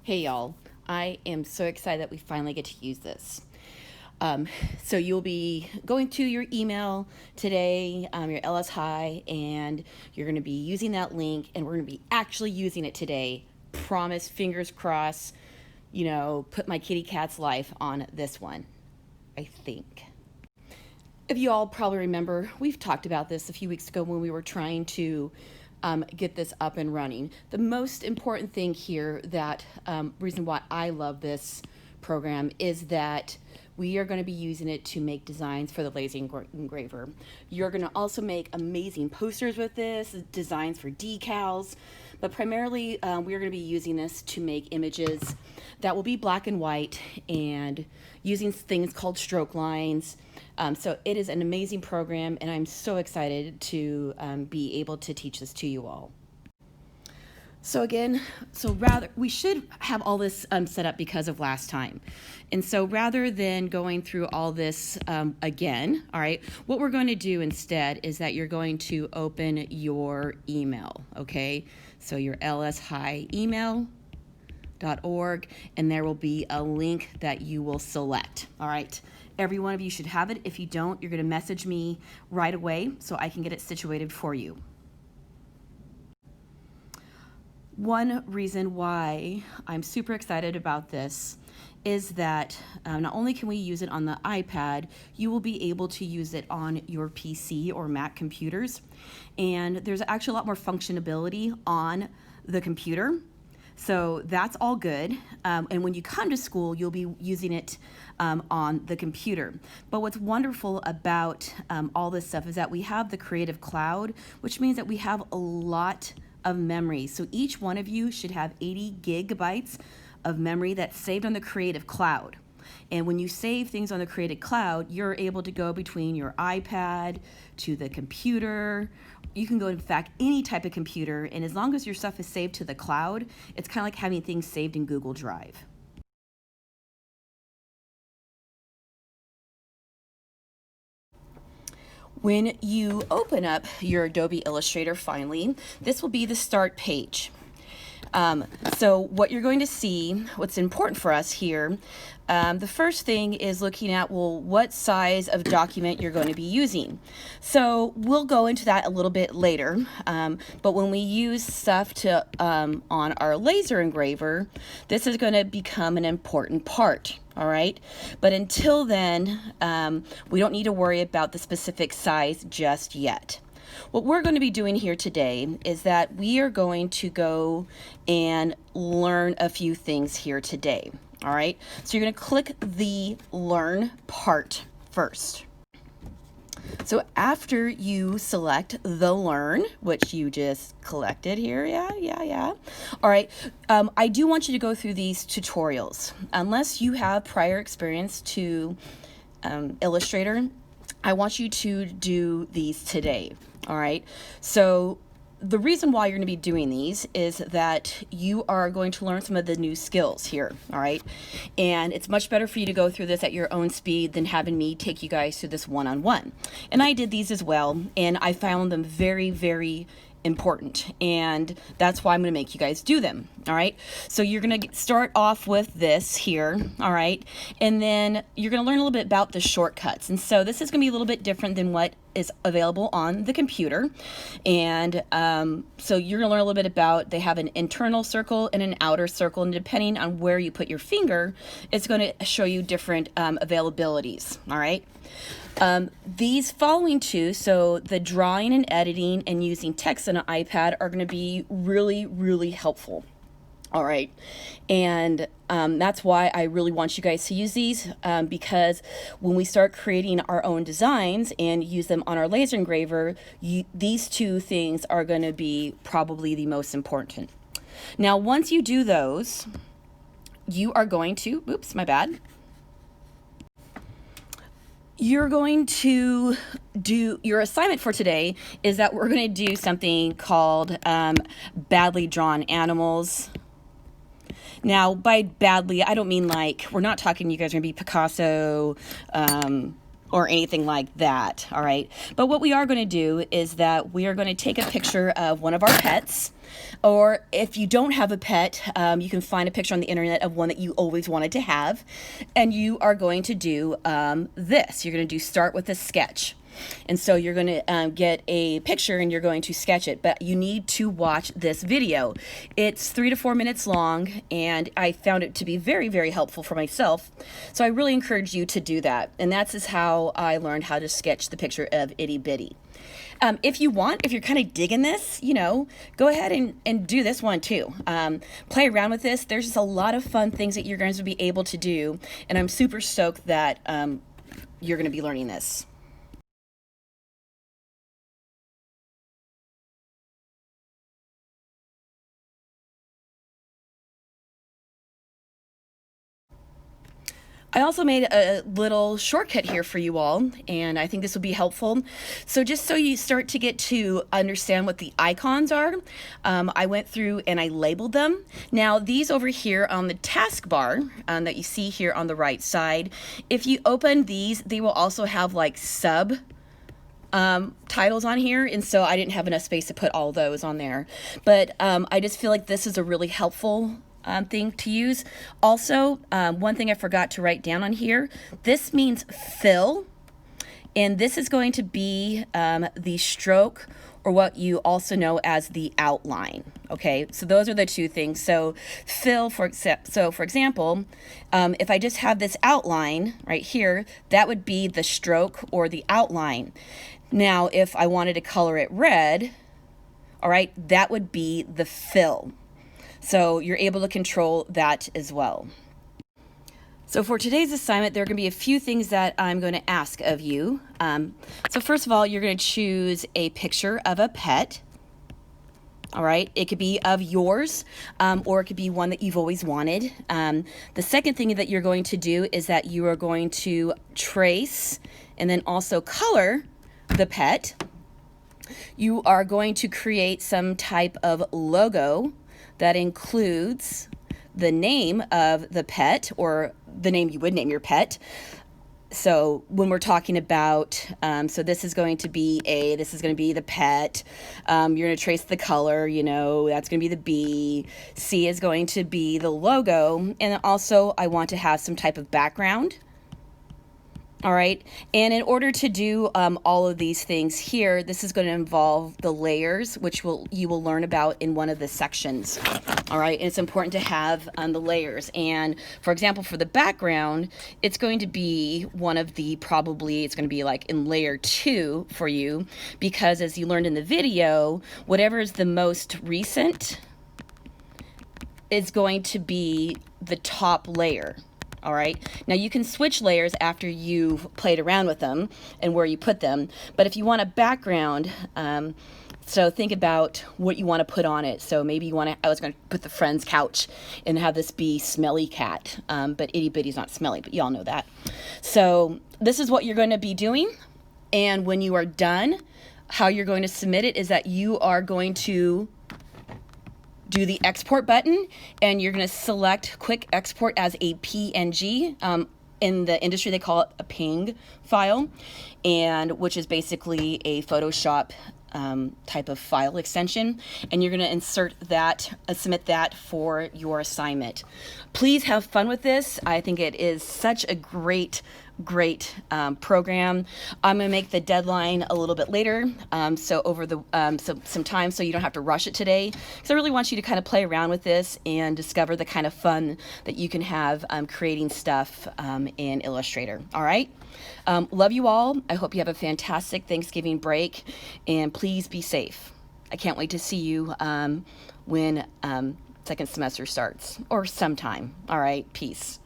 Hey y'all, I am so excited that we finally get to use this. So you'll be going to your email today, your LS High, and you're going to be using that link, and we're going to be actually using it today. Promise, fingers crossed, put my kitty cat's life on this one, I think. If you all probably remember, we've talked about this a few weeks ago when we were trying to get this up and running. The most important thing here, that reason why I love this program, is that we are going to be using it to make designs for the laser engraver. You're going to also make amazing posters with this, designs for decals, but primarily we are going to be using this to make images that will be black and white and using things called stroke lines. So it is an amazing program, and I'm so excited to be able to teach this to you all. So we should have all this set up because of last time. And so rather than going through all this again, all right, what we're going to do instead is that you're going to open your email, okay? So your lshighemail.org, and there will be a link that you will select, all right? Every one of you should have it. If you don't, you're going to message me right away so I can get it situated for you. One reason why I'm super excited about this is that not only can we use it on the iPad, you will be able to use it on your PC or Mac computers. And there's actually a lot more functionality on the computer. So that's all good. And when you come to school, you'll be using it on the computer. But what's wonderful about all this stuff is that we have the Creative Cloud, which means that we have a lot of memory. So each one of you should have 80 gigabytes of memory that's saved on the Creative Cloud. And when you save things on the Creative Cloud, you're able to go between your iPad to the computer. You can go, in fact, any type of computer, and as long as your stuff is saved to the cloud, it's kind of like having things saved in Google Drive. When you open up your Adobe Illustrator finally, this will be the start page. So what you're going to see, what's important for us here, the first thing is looking at, well, what size of document you're going to be using. So we'll go into that a little bit later, but when we use stuff to on our laser engraver, this is going to become an important part. All right, but until then, we don't need to worry about the specific size just yet. What we're going to be doing here today is that we are going to go and learn a few things here today. All right, so you're going to click the Learn part first. So after you select the Learn, which you just collected here, yeah. All right, I do want you to go through these tutorials. Unless you have prior experience to Illustrator, I want you to do these today. All right, so the reason why you're going to be doing these is that you are going to learn some of the new skills here, all right? And it's much better for you to go through this at your own speed than having me take you guys through this one-on-one. And I did these as well, and I found them very, very important, and that's why I'm going to make you guys do them. All right, so you're going to start off with this here, all right, and then you're going to learn a little bit about the shortcuts. And so this is going to be a little bit different than what is available on the computer. And so you're going to learn a little bit about, they have an internal circle and an outer circle, and depending on where you put your finger, it's going to show you different availabilities. All right, these following two, so the drawing and editing and using text on an iPad, are going to be really, really helpful. All right, and that's why I really want you guys to use these, because when we start creating our own designs and use them on our laser engraver, these two things are going to be probably the most important. Now, once you do those, you are going to, oops, my bad. You're going to do, your assignment for today is that we're going to do something called badly drawn animals. Now, by badly, I don't mean like, we're not talking you guys are going to be Picasso, or anything like that, all right? But what we are going to do is that we are going to take a picture of one of our pets, or if you don't have a pet, you can find a picture on the internet of one that you always wanted to have, and you are going to do this. You're going to do start with a sketch. And so you're going to get a picture and you're going to sketch it, but you need to watch this video. It's 3 to 4 minutes long, and I found it to be very, very helpful for myself. So I really encourage you to do that. And that's is how I learned how to sketch the picture of Itty Bitty. If you want, if you're kind of digging this, you know, go ahead and do this one too. Play around with this. There's just a lot of fun things that you're going to be able to do. And I'm super stoked that you're going to be learning this. I also made a little shortcut here for you all, and I think this will be helpful. So just so you start to get to understand what the icons are, I went through and I labeled them. Now these over here on the taskbar that you see here on the right side, if you open these, they will also have like sub titles on here, and so I didn't have enough space to put all those on there. But I just feel like this is a really helpful thing to use. Also, one thing I forgot to write down on here, this means fill, and this is going to be the stroke, or what you also know as the outline. Okay, so those are the two things. So fill, for example, if I just have this outline right here, that would be the stroke or the outline. Now, if I wanted to color it red, all right, that would be the fill. So you're able to control that as well. So for today's assignment, there are going to be a few things that I'm going to ask of you. So first of all, you're going to choose a picture of a pet. All right, it could be of yours, or it could be one that you've always wanted. The second thing that you're going to do is that you are going to trace and then also color the pet. You are going to create some type of logo that includes the name of the pet, or the name you would name your pet. So when we're talking about, so this is going to be this is going to be the pet. You're going to trace the color, you know, that's going to be the B. C is going to be the logo. And also I want to have some type of background. All right, and in order to do all of these things here, this is going to involve the layers, which you will learn about in one of the sections. All right, and it's important to have the layers. And for example, for the background, it's going to be one of the, probably it's going to be like in layer 2 for you, because as you learned in the video, whatever is the most recent is going to be the top layer. All right, now you can switch layers after you've played around with them and where you put them, but if you want a background, so think about what you want to put on it. So maybe you want to, I was going to put the friend's couch and have this be Smelly Cat, but Itty Bitty's not smelly, but y'all know that. So this is what you're going to be doing, and when you are done, how you're going to submit it is that you are going to do the export button, and you're going to select quick export as a PNG. In the industry, they call it a PNG file, and which is basically a Photoshop type of file extension, and you're going to insert that, submit that for your assignment. Please have fun with this. I think it is such a great program. I'm going to make the deadline a little bit later, so over the some time, so you don't have to rush it today, because I really want you to kind of play around with this and discover the kind of fun that you can have creating stuff in Illustrator. All right, love you all. I hope you have a fantastic Thanksgiving break, and please be safe. I can't wait to see you when second semester starts, or sometime. All right, peace.